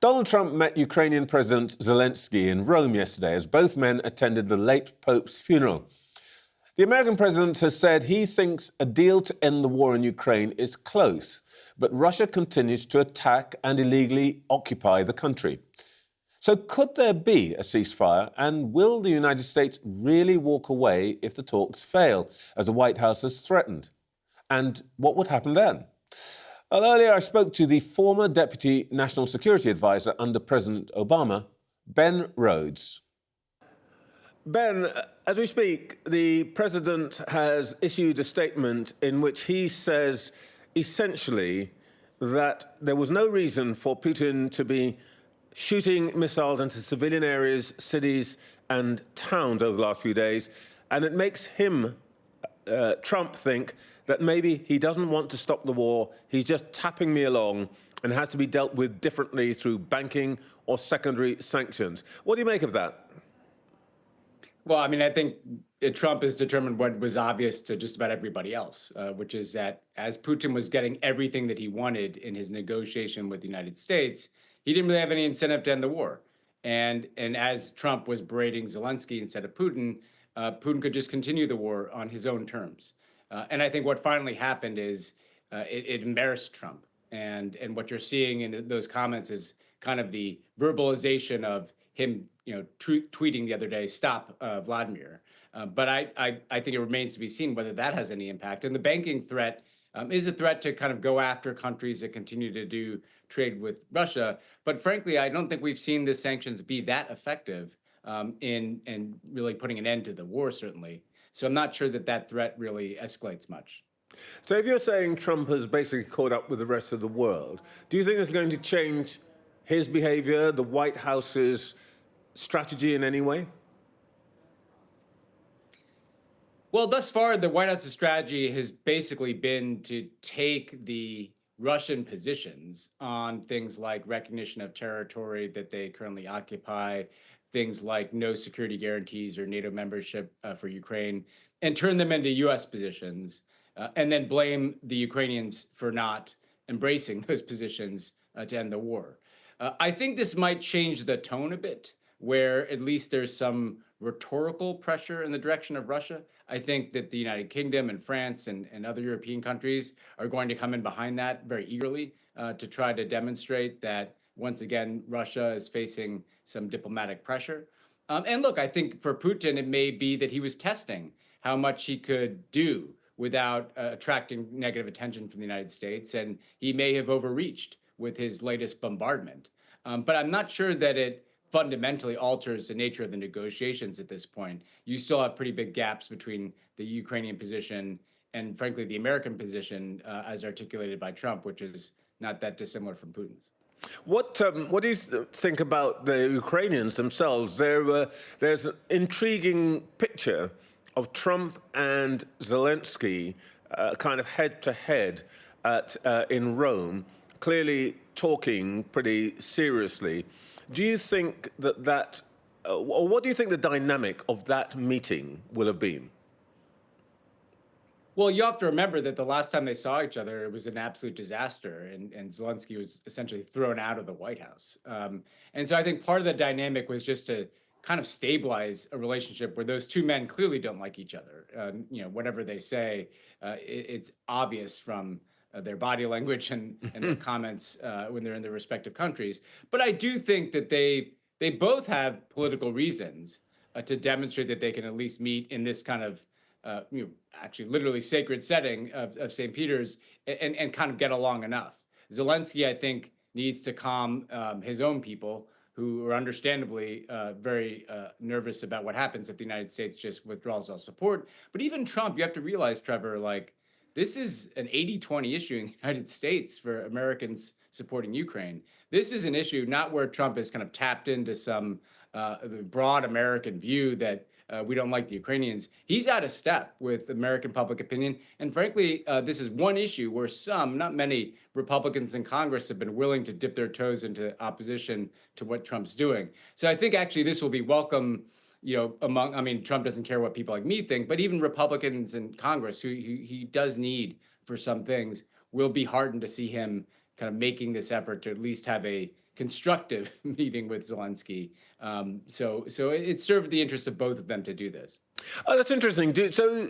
Donald Trump met Ukrainian President Zelenskyy in Rome yesterday as both men attended the late Pope's funeral. The American president has said he thinks a deal to end the war in Ukraine is close, but Russia continues to attack and illegally occupy the country. So could there be a ceasefire, and will the United States really walk away if the talks fail, as the White House has threatened? And what would happen then? Well, earlier I spoke to the former Deputy National Security Advisor under President Obama, Ben Rhodes. Ben, as we speak, the president has issued a statement in which he says essentially that there was no reason for Putin to be shooting missiles into civilian areas, cities and towns over the last few days, and it makes him, Trump, think that maybe he doesn't want to stop the war, he's just tapping me along and has to be dealt with differently through banking or secondary sanctions. What do you make of that? Well, I mean, I think Trump has determined what was obvious to just about everybody else, which is that as Putin was getting everything that he wanted in his negotiation with the United States, he didn't really have any incentive to end the war. And as Trump was berating Zelensky instead of Putin, Putin could just continue the war on his own terms. And I think what finally happened is it embarrassed Trump. And what you're seeing in those comments is kind of the verbalization of him, tweeting the other day, "Stop, Vladimir." But I think it remains to be seen whether that has any impact. And the banking threat is a threat to kind of go after countries that continue to do trade with Russia. But frankly, I don't think we've seen the sanctions be that effective in really putting an end to the war, certainly. So I'm not sure that threat really escalates much. So if you're saying Trump has basically caught up with the rest of the world, do you think it's going to change his behavior, the White House's strategy in any way? Well, thus far, the White House's strategy has basically been to take the Russian positions on things like recognition of territory that they currently occupy, things like no security guarantees or NATO membership for Ukraine, and turn them into U.S. positions, and then blame the Ukrainians for not embracing those positions to end the war. I think this might change the tone a bit, where at least there's some rhetorical pressure in the direction of Russia. I think that the United Kingdom and France and other European countries are going to come in behind that very eagerly to try to demonstrate that, once again, Russia is facing some diplomatic pressure. And look, I think for Putin, it may be that he was testing how much he could do without attracting negative attention from the United States, and he may have overreached with his latest bombardment. But I'm not sure that it fundamentally alters the nature of the negotiations at this point. You still have pretty big gaps between the Ukrainian position and, frankly, the American position as articulated by Trump, which is not that dissimilar from Putin's. What do you think about the Ukrainians themselves? There's an intriguing picture of Trump and Zelenskyy kind of head-to-head in Rome, clearly talking pretty seriously. Do you think or what do you think the dynamic of that meeting will have been? Well, you have to remember that the last time they saw each other, it was an absolute disaster, and Zelensky was essentially thrown out of the White House. And so I think part of the dynamic was just to kind of stabilize a relationship where those two men clearly don't like each other. Whatever they say, it's obvious from their body language and their comments when they're in their respective countries. But I do think that they both have political reasons to demonstrate that they can at least meet in this kind of actually literally sacred setting of St. Peter's and kind of get along enough. Zelensky, I think, needs to calm his own people, who are understandably very nervous about what happens if the United States just withdraws all support. But even Trump, you have to realize, Trevor, this is an 80-20 issue in the United States for Americans supporting Ukraine. This is an issue not where Trump has kind of tapped into some broad American view that we don't like the Ukrainians. He's out of step with American public opinion. And frankly, this is one issue where some, not many, Republicans in Congress have been willing to dip their toes into opposition to what Trump's doing. So I think actually this will be welcome, Trump doesn't care what people like me think, but even Republicans in Congress, who he does need for some things, will be heartened to see him kind of making this effort to at least have a constructive meeting with Zelenskyy. So it served the interests of both of them to do this. Oh, that's interesting. So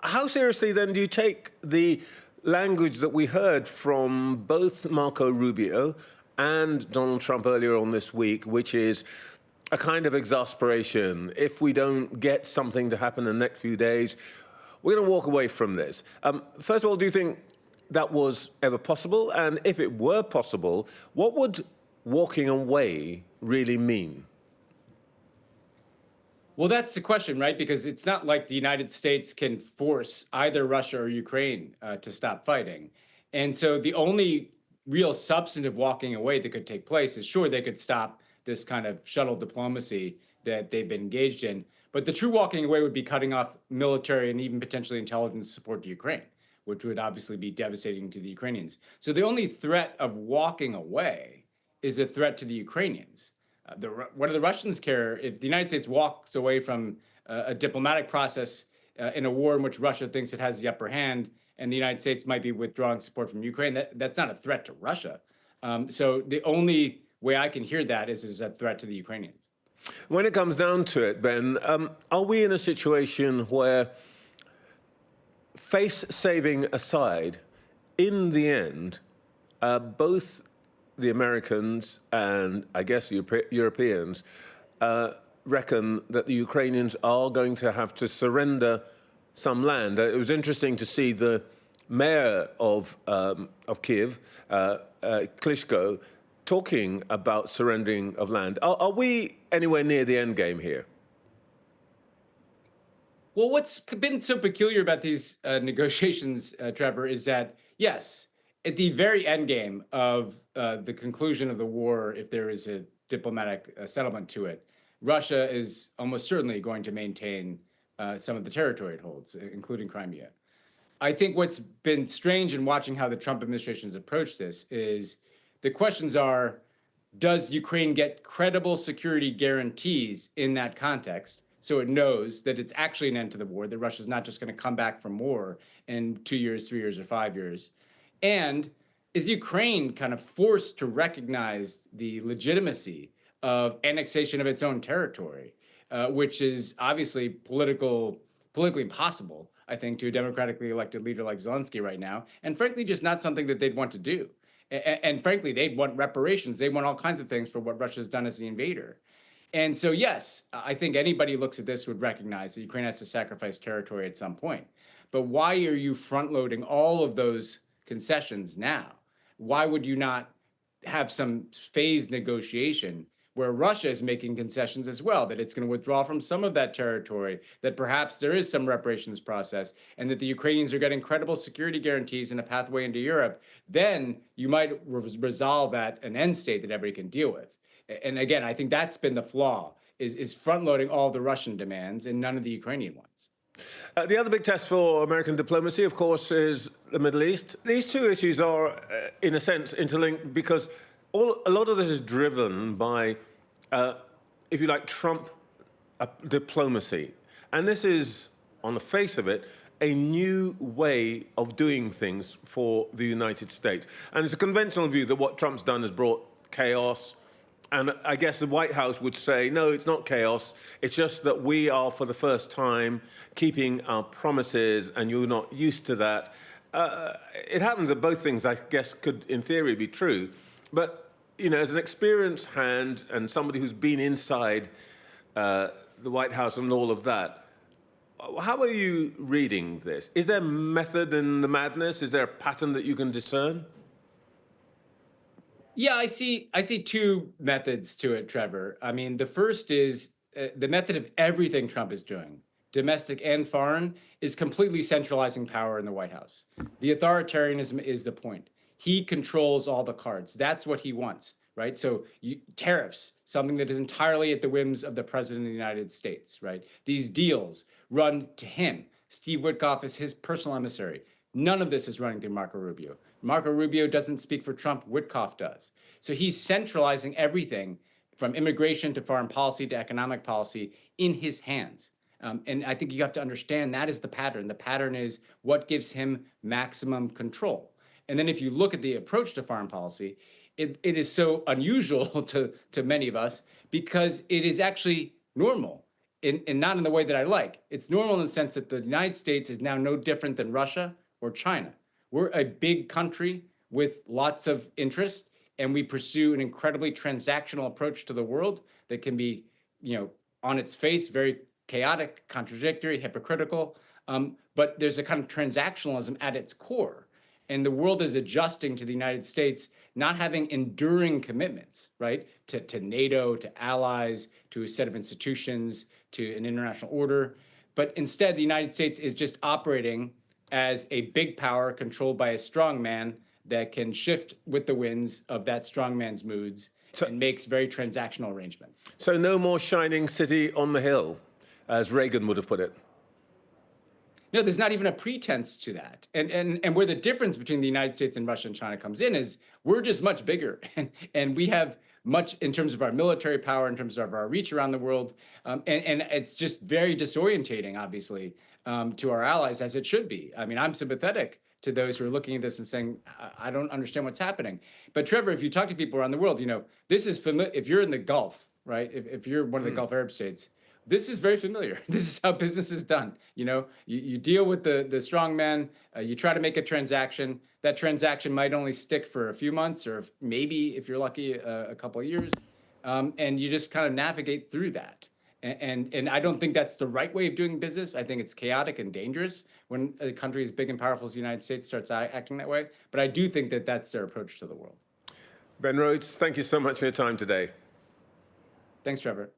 how seriously then do you take the language that we heard from both Marco Rubio and Donald Trump earlier on this week, which is a kind of exasperation? If we don't get something to happen in the next few days, we're going to walk away from this. First of all, do you think that was ever possible? And if it were possible, what would walking away really mean? Well, that's the question, right? Because it's not like the United States can force either Russia or Ukraine to stop fighting. And so the only real substantive walking away that could take place is, sure, they could stop this kind of shuttle diplomacy that they've been engaged in. But the true walking away would be cutting off military and even potentially intelligence support to Ukraine, which would obviously be devastating to the Ukrainians. So the only threat of walking away is a threat to the Ukrainians. What do the Russians care if the United States walks away from a diplomatic process in a war in which Russia thinks it has the upper hand, and the United States might be withdrawing support from Ukraine? That's not a threat to Russia. So the only way I can hear that is a threat to the Ukrainians. When it comes down to it, Ben, are we in a situation where, face saving aside, in the end, both the Americans and I guess Europeans reckon that the Ukrainians are going to have to surrender some land? It was interesting to see the mayor of Kyiv, Klitschko, talking about surrendering of land. Are we anywhere near the end game here? Well, what's been so peculiar about these negotiations, Trevor, is that, yes, at the very end game of the conclusion of the war, if there is a diplomatic settlement to it, Russia is almost certainly going to maintain some of the territory it holds, including Crimea. I think what's been strange in watching how the Trump administration has approached this is the questions are, does Ukraine get credible security guarantees in that context, so it knows that it's actually an end to the war, that Russia's not just going to come back from war in 2 years, 3 years, or 5 years? And is Ukraine kind of forced to recognize the legitimacy of annexation of its own territory, which is obviously politically impossible, I think, to a democratically elected leader like Zelenskyy right now, and frankly, just not something that they'd want to do. And frankly, they'd want reparations. They want all kinds of things for what Russia's done as the invader. And so, yes, I think anybody who looks at this would recognize that Ukraine has to sacrifice territory at some point. But why are you front-loading all of those concessions now? Why would you not have some phased negotiation where Russia is making concessions as well, that it's going to withdraw from some of that territory, that perhaps there is some reparations process, and that the Ukrainians are getting credible security guarantees and a pathway into Europe? Then you might resolve at an end state that everybody can deal with. And again, I think that's been the flaw, is front-loading all the Russian demands and none of the Ukrainian ones. The other big test for American diplomacy, of course, is the Middle East. These two issues are, in a sense, interlinked because a lot of this is driven by, if you like, Trump diplomacy. And this is, on the face of it, a new way of doing things for the United States. And it's a conventional view that what Trump's done has brought chaos. And I guess the White House would say, no, it's not chaos. It's just that we are, for the first time, keeping our promises, and you're not used to that. It happens that both things, I guess, could, in theory, be true. But, you know, as an experienced hand and somebody who's been inside the White House and all of that, how are you reading this? Is there method in the madness? Is there a pattern that you can discern? Yeah, I see two methods to it, Trevor. I mean, the first is the method of everything Trump is doing, domestic and foreign, is completely centralizing power in the White House. The authoritarianism is the point. He controls all the cards. That's what he wants, right? So tariffs, something that is entirely at the whims of the president of the United States, right? These deals run to him. Steve Witkoff is his personal emissary. None of this is running through Marco Rubio. Marco Rubio doesn't speak for Trump, Witkoff does. So he's centralizing everything from immigration to foreign policy to economic policy in his hands. And I think you have to understand that is the pattern. The pattern is what gives him maximum control. And then if you look at the approach to foreign policy, it is so unusual to many of us because it is actually normal and not in the way that I like. It's normal in the sense that the United States is now no different than Russia or China. We're a big country with lots of interest, and we pursue an incredibly transactional approach to the world that can be, on its face, very chaotic, contradictory, hypocritical. But there's a kind of transactionalism at its core. And the world is adjusting to the United States not having enduring commitments, right, to NATO, to allies, to a set of institutions, to an international order. But instead, the United States is just operating as a big power controlled by a strong man that can shift with the winds of that strong man's moods and makes very transactional arrangements. So no more shining city on the hill, as Reagan would have put it. No, there's not even a pretense to that. And where the difference between the United States and Russia and China comes in is we're just much bigger. And we have much in terms of our military power, in terms of our reach around the world. And it's just very disorientating, obviously, to our allies, as it should be. I mean, I'm sympathetic to those who are looking at this and saying, I don't understand what's happening. But Trevor, if you talk to people around the world, this is familiar. If you're in the Gulf, right? If you're one of the Gulf Arab states, this is very familiar. This is how business is done. You deal with the strong man. You try to make a transaction. That transaction might only stick for a few months, or maybe, if you're lucky, a couple of years. And you just kind of navigate through that. And I don't think that's the right way of doing business. I think it's chaotic and dangerous when a country as big and powerful as the United States starts acting that way. But I do think that that's their approach to the world. Ben Rhodes, thank you so much for your time today. Thanks, Trevor.